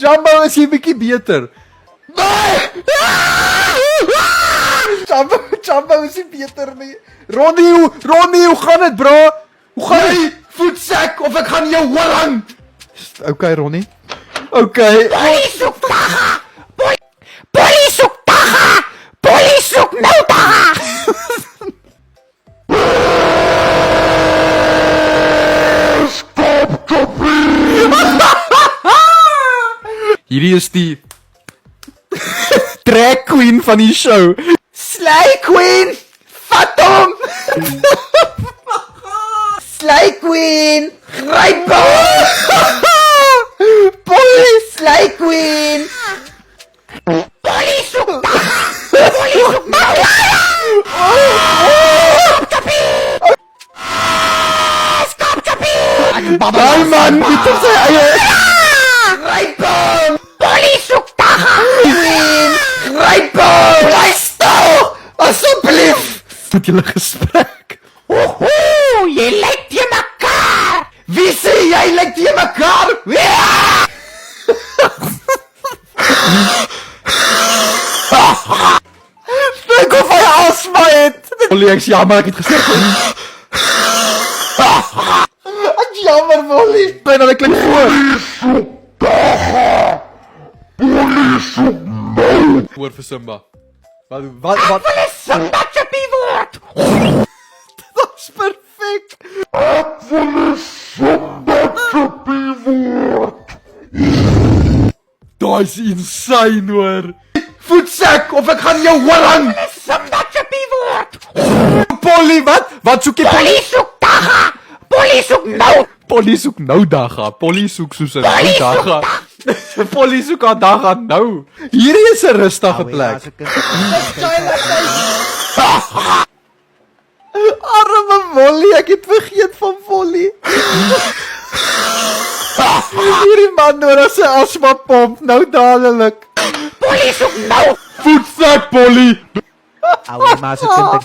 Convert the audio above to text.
Jumbo is hier bietjie beter. Jumbo is nie beter nie. Ronnie, hoe gaan dit, bro? Hoe gaan dit? Voetsak of ek gaan jou horing. Okay, Ronnie. Okay. Police soek Taga! Police soek Taga! Police soek nou Taga! Hierdie is die drag queen van die show. Slay Queen. Vat hom. Slay Queen. Gryp hom. Police. Slay Queen. Police soek Taga! Police soek nou Taga! Stop Kapie! Daai man het op sy eie. Gryp hom. Police soek Taga! Queen. Gryp hom. Bly stil. Asseblief. Met julle gesprek. Oho, jy lyk te mekaar! Wie sê jy lyk te mekaar? Dink of hy asma het. Ollie, ek is jammer, ek het gesê. Ek jammer, Molly. Bly nou, ek klink voor. Hoor vir Simba. Wat? Wil is Simba Chippy word! Dit's perfek. Daai is insane, hoor. Voetsak of ek gaan jou horing. Simba Chippy word! Polly, wat? Wat soek jy, Polly? Police soek Taga! Police soek nou! Polly soek nou daga. Polly soek soos 'n nou daga. Polly soek haar daga nou. Hierdie is 'n rustige plek. Arme Molly, ek het vergeet van Molly. Hierdie man nodig sy asma pomp nou dadelik. Police soek nou! Voetsak, Polly. Ouwe, maar ze kunt